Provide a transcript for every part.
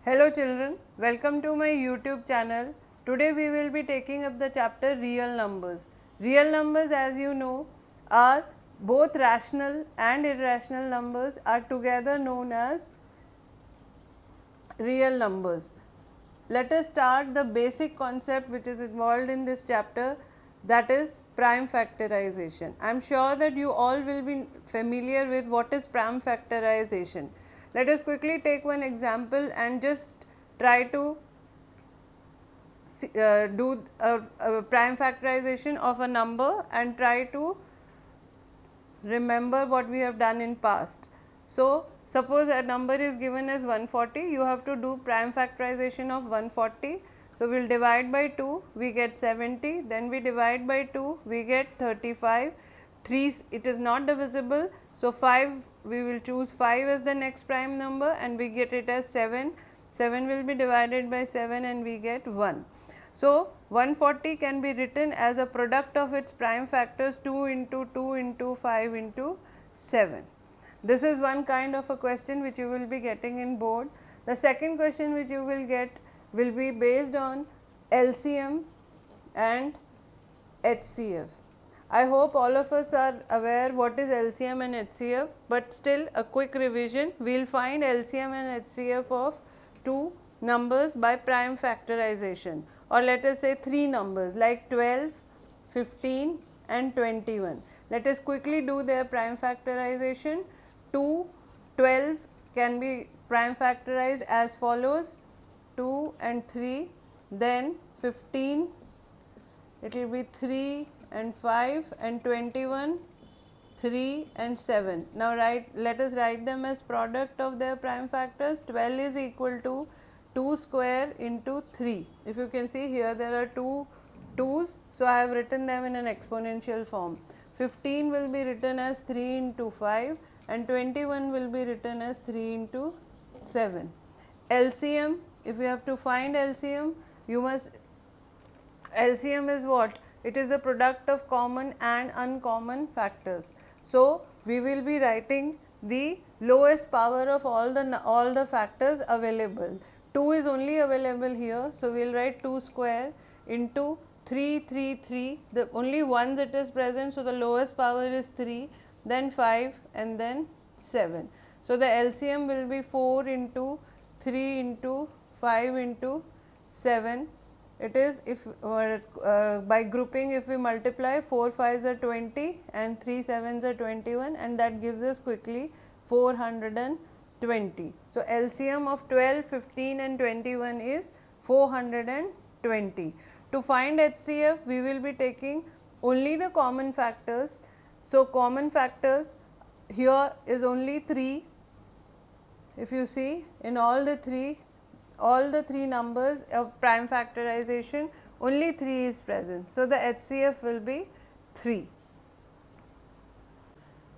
Hello children, welcome to my YouTube channel. Today we will be taking up the chapter real numbers. Real numbers, as you know, are both rational and irrational numbers are together known as real numbers. Let us start the basic concept which is involved in this chapter, that is prime factorization. I am sure that you all will be familiar with what is prime factorization. Let us quickly take one example and just try to do a prime factorization of a number and try to remember what we have done in past. So, suppose a number is given as 140, you have to do prime factorization of 140. So, we will divide by 2, we get 70, then we divide by 2, we get 35, 3 it is not divisible. So, 5 we will choose 5 as the next prime number and we get it as 7, 7 will be divided by 7 and we get 1. So, 140 can be written as a product of its prime factors 2 into 2 into 5 into 7. This is one kind of a question which you will be getting in board. The second question which you will get will be based on LCM and HCF. I hope all of us are aware what is LCM and HCF, but still a quick revision. We will find LCM and HCF of two numbers by prime factorization, or let us say three numbers like 12, 15 and 21. Let us quickly do their prime factorization. 2, 12 can be prime factorized as follows: 2 and 3, then 15 it will be 3 and 5, and 21 3 and 7. Now let us write them as product of their prime factors. 12 is equal to 2 square into 3. If you can see here there are two 2's, so I have written them in an exponential form. 15 will be written as 3 into 5 and 21 will be written as 3 into 7. LCM, if you have to find LCM, you must, LCM is what? It is the product of common and uncommon factors. So, we will be writing the lowest power of all the factors available. 2 is only available here. So, we will write 2 square into 3, 3, 3, the only ones it is present. So, the lowest power is 3, then 5 and then 7. So, the LCM will be 4 into 3 into 5 into 7. It is, if by grouping, if we multiply 4 5s are 20 and 3 7s are 21, and that gives us quickly 420. So, LCM of 12, 15 and 21 is 420. To find HCF, we will be taking only the common factors. So, common factors here is only 3. If you see, in all the three numbers of prime factorization, only 3 is present. So, the HCF will be 3.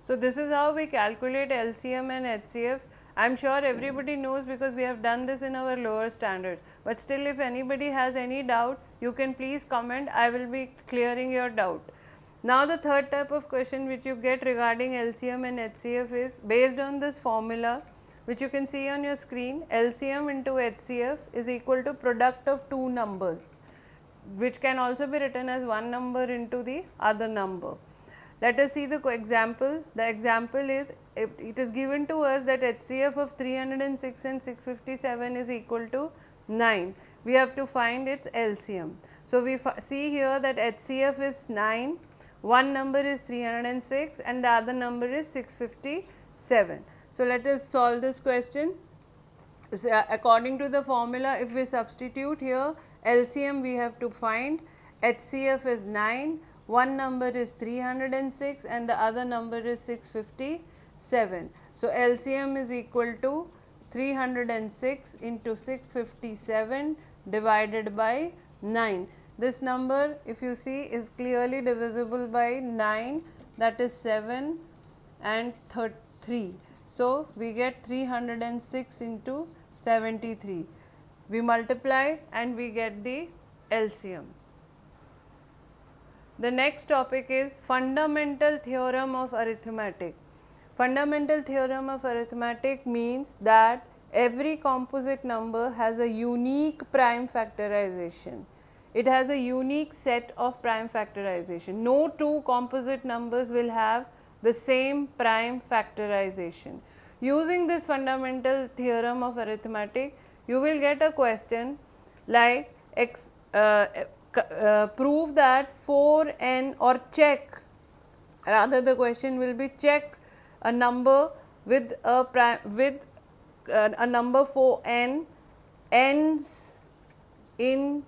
So, this is how we calculate LCM and HCF. I am sure everybody knows because we have done this in our lower standards, but still if anybody has any doubt, you can please comment, I will be clearing your doubt. Now, the third type of question which you get regarding LCM and HCF is based on this formula which you can see on your screen. LCM into HCF is equal to product of two numbers, which can also be written as one number into the other number. Let us see the example. The example is, it is given to us that HCF of 306 and 657 is equal to 9. We have to find its LCM. So, we see here that HCF is 9, one number is 306 and the other number is 657. So, let us solve this question. So, according to the formula, if we substitute here LCM, we have to find HCF is 9, one number is 306 and the other number is 657. So, LCM is equal to 306 into 657 divided by 9. This number, if you see, is clearly divisible by 9, that is 7 and 3. So, we get 306 into 73. We multiply and we get the LCM. The next topic is fundamental theorem of arithmetic. Fundamental theorem of arithmetic means that every composite number has a unique prime factorization. It has a unique set of prime factorization. No two composite numbers will have the same prime factorization. Using this fundamental theorem of arithmetic, you will get a question like prove that 4n, or check, rather the question will be check a number with a prime a number 4n ends in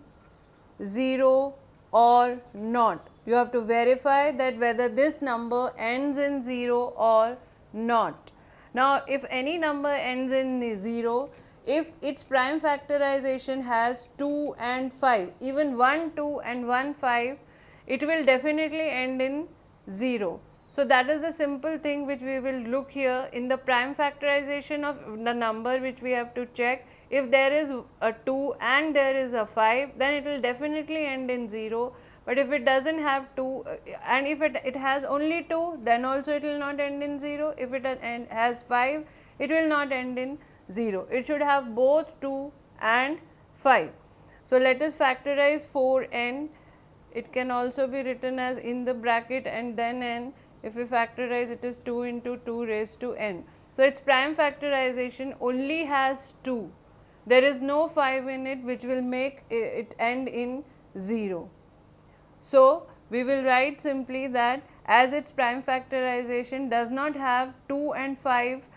0 or not. You have to verify that whether this number ends in 0 or not. Now, if any number ends in 0, if its prime factorization has 2 and 5, even 1 2 and 1 5, it will definitely end in 0. So, that is the simple thing which we will look here in the prime factorization of the number which we have to check. If there is a 2 and there is a 5, then it will definitely end in 0, but if it does not have 2 and if it has only 2, then also it will not end in 0. If it has 5, it will not end in 0. It should have both 2 and 5. So, let us factorize 4n. It can also be written as in the bracket and then n. If we factorize, it is 2 into 2 raised to n. So, its prime factorization only has 2. There is no 5 in it which will make it end in 0. So, we will write simply that as its prime factorization does not have 2 and 5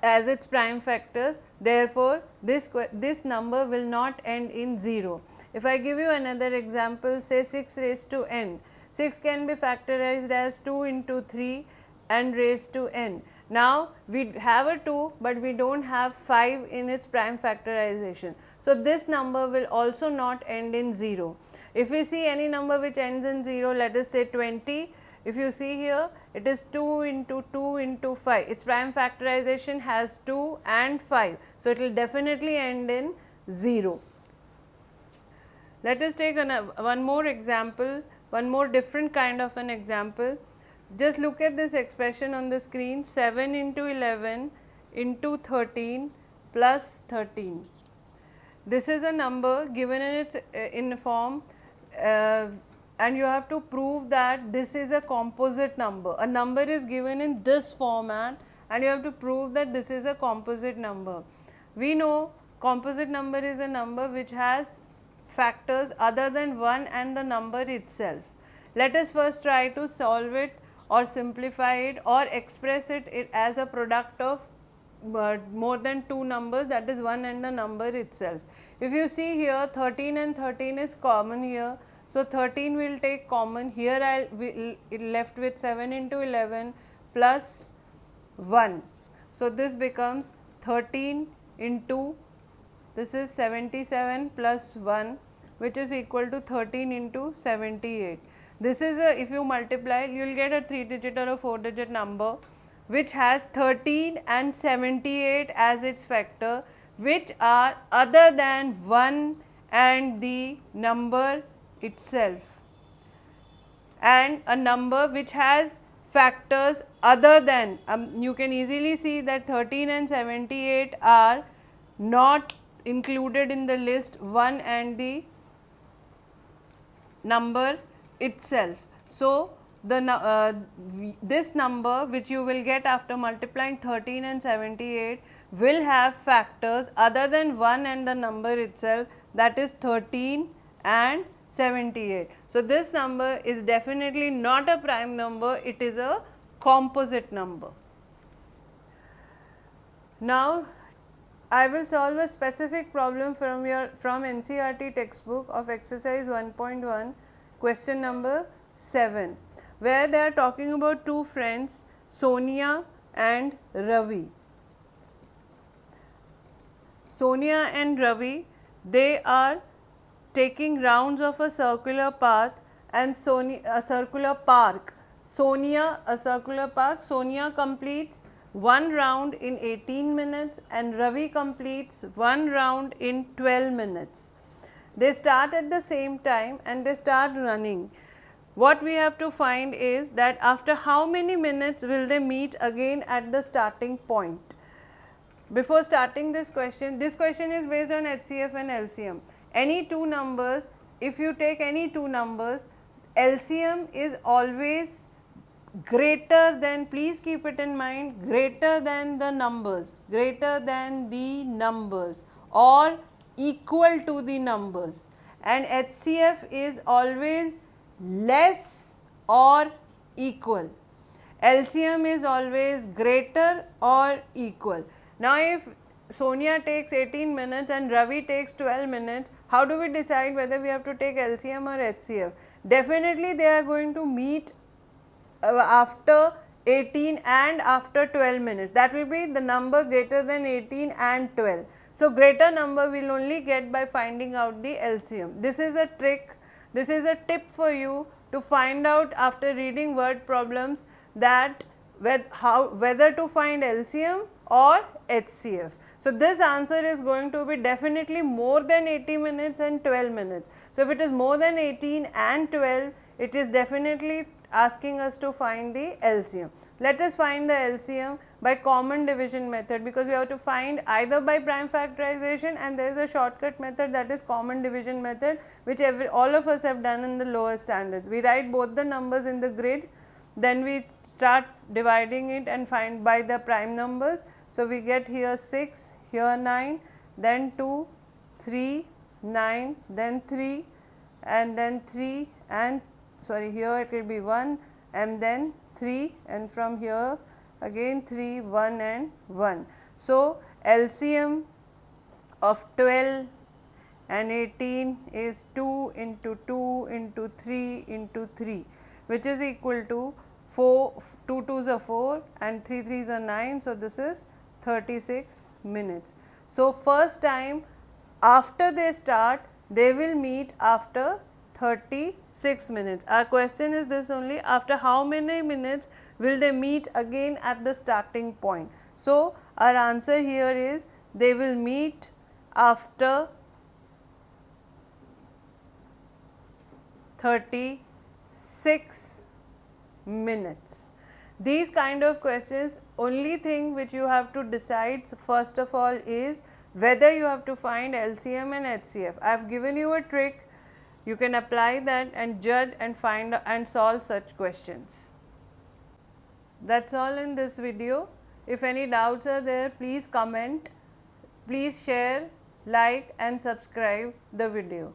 as its prime factors, therefore, this number will not end in 0. If I give you another example, say 6 raised to n, 6 can be factorized as 2 into 3 and raised to n. Now, we have a 2, but we do not have 5 in its prime factorization. So, this number will also not end in 0. If we see any number which ends in 0, let us say 20, if you see here, it is 2 into 2 into 5, its prime factorization has 2 and 5. So, it will definitely end in 0. Let us take one more example, one more different kind of an example. Just look at this expression on the screen, 7 into 11 into 13 plus 13. This is a number given in its in form and you have to prove that this is a composite number. A number is given in this format and you have to prove that this is a composite number. We know composite number is a number which has factors other than 1 and the number itself. Let us first try to solve it or simplify it or express it as a product of more than 2 numbers, that is 1 and the number itself. If you see here 13 and 13 is common here. So, 13 will take common here, I will left with 7 into 11 plus 1. So, this becomes 13 into, this is 77 plus 1, which is equal to 13 into 78. This is a, if you multiply, you will get a 3-digit or a 4-digit number which has 13 and 78 as its factor, which are other than 1 and the number itself, and a number which has factors other than, you can easily see that 13 and 78 are not included in the list 1 and the number itself. So, this number which you will get after multiplying 13 and 78 will have factors other than 1 and the number itself, that is 13 and 78. So, this number is definitely not a prime number, it is a composite number. Now, I will solve a specific problem from NCERT textbook of exercise 1.1, question number 7, where they are talking about two friends, Sonia and Ravi. Sonia and Ravi, they are taking rounds of a circular path and a circular park. Sonia, a circular park. Sonia completes one round in 18 minutes and Ravi completes one round in 12 minutes. They start at the same time and they start running. What we have to find is that after how many minutes will they meet again at the starting point. before starting this question is based on HCF and LCM. Any two numbers, if you take any two numbers, LCM is always greater than, please keep it in mind, greater than the numbers, or equal to the numbers, and HCF is always less or equal. LCM is always greater or equal. Now if Sonia takes 18 minutes and Ravi takes 12 minutes, how do we decide whether we have to take LCM or HCF? Definitely they are going to meet after 18 and after 12 minutes. That will be the number greater than 18 and 12. So greater number we will only get by finding out the LCM. This is a trick, this is a tip for you to find out after reading word problems that whether to find LCM or HCF. So this answer is going to be definitely more than 80 minutes and 12 minutes. So if it is more than 18 and 12, it is definitely asking us to find the LCM. Let us find the LCM by common division method, because we have to find either by prime factorization, and there is a shortcut method, that is common division method, which all of us have done in the lower standards. We write both the numbers in the grid, then we start dividing it and find by the prime numbers. So we get here 6, here 9, then 2, 3, 9, then 3, and then 3, and sorry, here it will be 1 and then 3, and from here again 3, 1 and 1. So LCM of 12 and 18 is 2 into 2 into 3 into 3, which is equal to 4, 2 2s are 4 and 3 3s are 9. So this is 36 minutes. So first time after they start, they will meet after 36 minutes. Our question is this only, after how many minutes will they meet again at the starting point. So our answer here is they will meet after 36 minutes. These kind of questions, only thing which you have to decide first of all is whether you have to find LCM and HCF. I have given you a trick, you can apply that and judge and find and solve such questions. That's all in this video. If any doubts are there, please comment, please share, like and subscribe the video.